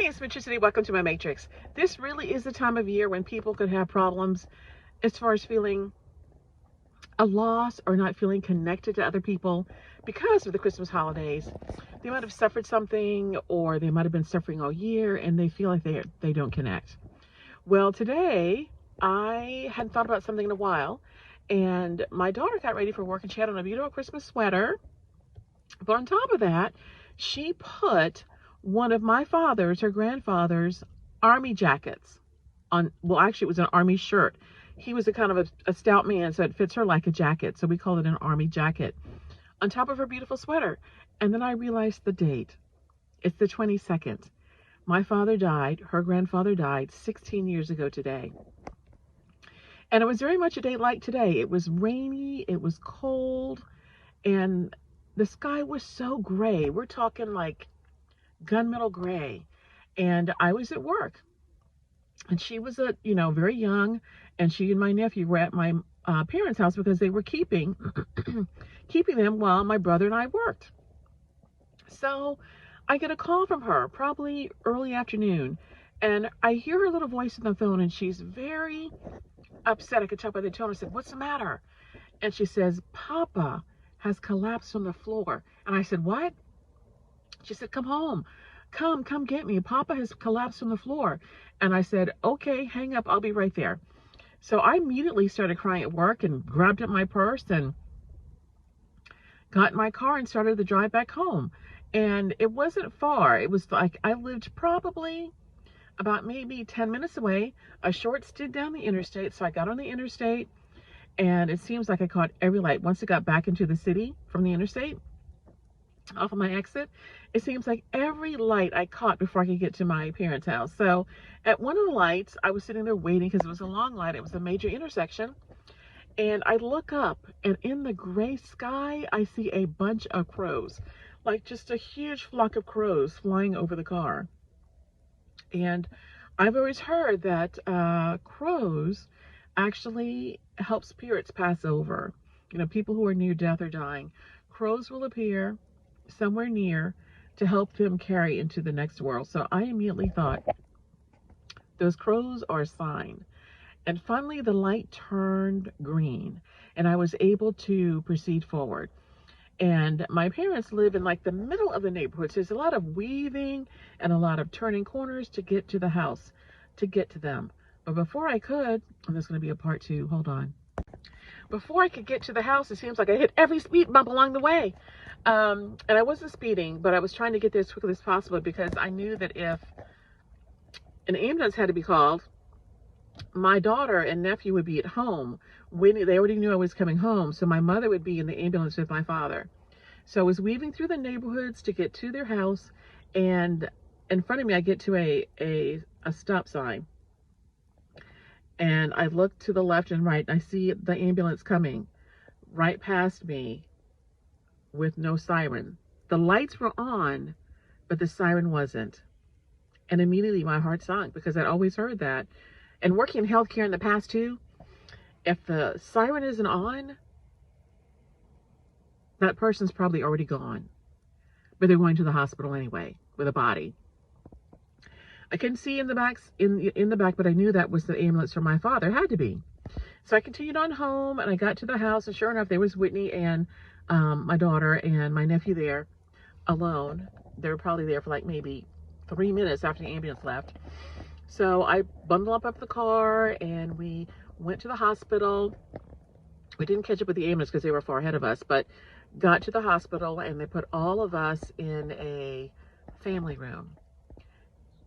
Hey, it's Matrixity. Welcome to my Matrix. This really is the time of year when people could have problems as far as feeling a loss or not feeling connected to other people because of the Christmas holidays. They might have suffered something, or they might have been suffering all year, and they feel like they don't connect. Well, today I hadn't thought about something in a while, and my daughter got ready for work, and she had on a beautiful Christmas sweater. But on top of that, she put one of my father's, her grandfather's, army jackets on. Well, actually, it was an army shirt. He was a kind of a stout man, so it fits her like a jacket. So we call it an army jacket on top of her beautiful sweater. And then I realized the date. It's the 22nd. My father died, her grandfather died 16 years ago today. And it was very much a day like today. It was rainy, it was cold, and the sky was so gray. We're talking like gunmetal gray. And I was at work, and she was very young, and she and my nephew were at my parents' house because they were keeping them while my brother and I worked. So I get a call from her probably early afternoon, and I hear her little voice on the phone, and she's very upset. I could tell by the tone. I said, "What's the matter?" And she says, "Papa has collapsed on the floor." And I said, "What?" She said, "Come home. Come get me. Papa has collapsed on the floor." And I said, "Okay, hang up. I'll be right there." So I immediately started crying at work and grabbed up my purse and got in my car and started the drive back home. And it wasn't far. It was like I lived probably about maybe 10 minutes away, a short stint down the interstate. So I got on the interstate, and it seems like I caught every light. Once I got back into the city from the interstate, off of my exit, it seems like every light I caught before I could get to my parents' house. So at one of the lights, I was sitting there waiting because it was a long light. It was a major intersection. And I look up, and in the gray sky, I see a bunch of crows, like just a huge flock of crows flying over the car. And I've always heard that crows actually help spirits pass over. People who are near death or dying. Crows will appear somewhere near to help them carry into the next world. So I immediately thought, those crows are a sign. And finally, the light turned green, and I was able to proceed forward. And my parents live in like the middle of the neighborhood. So there's a lot of weaving and a lot of turning corners to get to the house, to get to them. But before I could, and there's going to be a part two, hold on. Before I could get to the house, it seems like I hit every speed bump along the way. And I wasn't speeding, but I was trying to get there as quickly as possible because I knew that if an ambulance had to be called, my daughter and nephew would be at home. They already knew I was coming home, so my mother would be in the ambulance with my father. So I was weaving through the neighborhoods to get to their house, and in front of me I get to a stop sign. And I look to the left and right, and I see the ambulance coming right past me with no siren. The lights were on, but the siren wasn't. And immediately my heart sunk because I'd always heard that. And working in healthcare in the past too, if the siren isn't on, that person's probably already gone. But they're going to the hospital anyway with a body. I couldn't see in the back, but I knew that was the ambulance for my father. It had to be. So I continued on home, and I got to the house, and sure enough, there was Whitney and my daughter and my nephew there alone. They were probably there for like maybe 3 minutes after the ambulance left. So I bundled up the car, and we went to the hospital. We didn't catch up with the ambulance because they were far ahead of us, but got to the hospital, and they put all of us in a family room.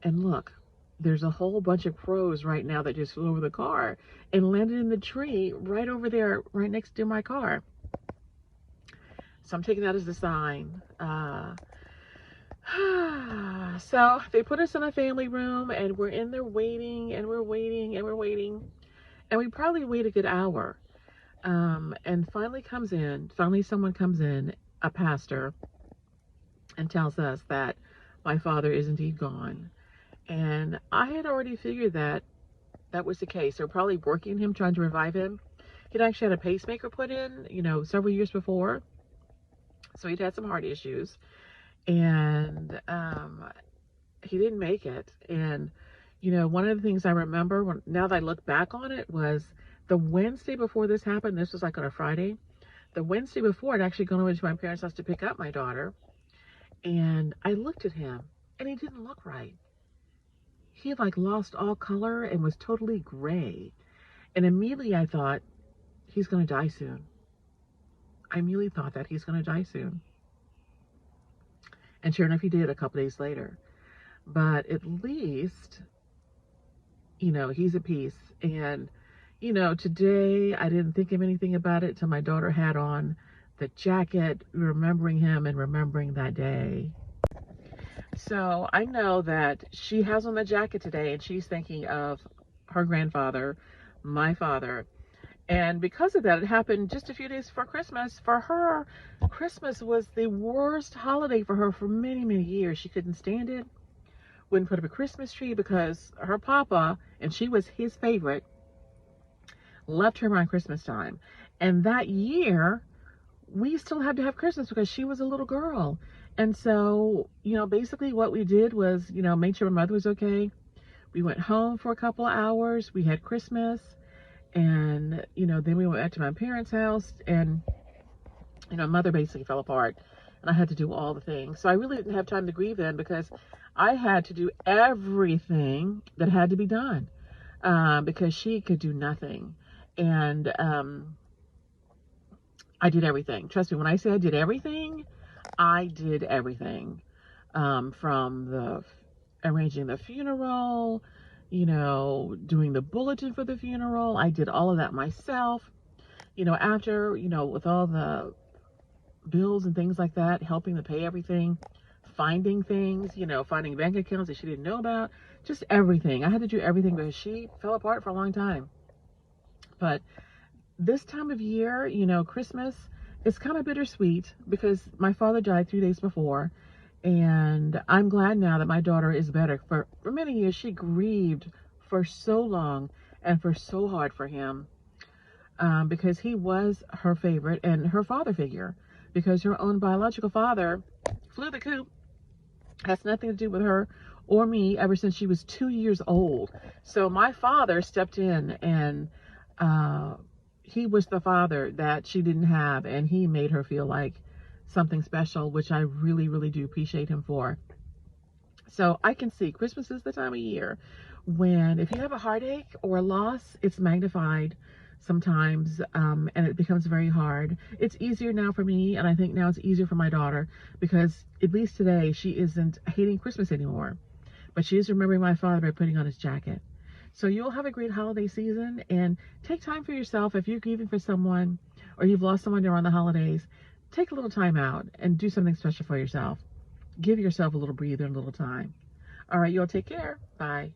And look, there's a whole bunch of crows right now that just flew over the car and landed in the tree right over there, right next to my car. So I'm taking that as a sign. So they put us in a family room, and we're in there waiting, and we're waiting, and we're waiting. And we probably wait a good hour. And finally someone comes in, a pastor, and tells us that my father is indeed gone. And I had already figured that was the case. They're probably working him, trying to revive him. He'd actually had a pacemaker put in, several years before. So he'd had some heart issues. And he didn't make it. And, you know, one of the things I remember now that I look back on it was the Wednesday before this happened. This was like on a Friday. The Wednesday before, I'd actually gone over to my parents' house to pick up my daughter. And I looked at him and he didn't look right. He had like lost all color and was totally gray. And immediately I thought, he's going to die soon. I immediately thought that he's going to die soon. And sure enough, he did a couple days later. But at least, you know, he's at peace. And, you know, today I didn't think of anything about it till my daughter had on the jacket, remembering him and remembering that day. So I know that she has on the jacket today and she's thinking of her grandfather, my father. And because of that, it happened just a few days before Christmas. For her, Christmas was the worst holiday for her for many, many years. She couldn't stand it. Wouldn't put up a Christmas tree because her papa, and she was his favorite, left her around Christmas time. And that year, we still had to have Christmas because she was a little girl. And so, you know, basically what we did was, you know, made sure my mother was okay. We went home for a couple of hours. We had Christmas. And, you know, then we went back to my parents' house and, you know, mother basically fell apart and I had to do all the things. So I really didn't have time to grieve then because I had to do everything that had to be done because she could do nothing. And I did everything. Trust me, when I say I did everything, I did everything from the arranging the funeral, you know, doing the bulletin for the funeral. I did all of that myself. You know, after, you know, with all the bills and things like that, helping to pay everything, finding things, you know, finding bank accounts that she didn't know about, just everything. I had to do everything because she fell apart for a long time. But this time of year, you know, Christmas, it's kind of bittersweet because my father died 3 days before. And I'm glad now that my daughter is better. For many years, she grieved for so long and for so hard for him because he was her favorite and her father figure. Because her own biological father flew the coop. Has nothing to do with her or me ever since she was 2 years old. So my father stepped in and he was the father that she didn't have. And he made her feel like something special, which I really, really do appreciate him for. So I can see Christmas is the time of year when if you have a heartache or a loss, it's magnified sometimes and it becomes very hard. It's easier now for me, and I think now it's easier for my daughter because at least today she isn't hating Christmas anymore, but she is remembering my father by putting on his jacket. So you'll have a great holiday season and take time for yourself. If you're grieving for someone or you've lost someone during the holidays, take a little time out and do something special for yourself. Give yourself a little breather and a little time. All right, y'all take care. Bye.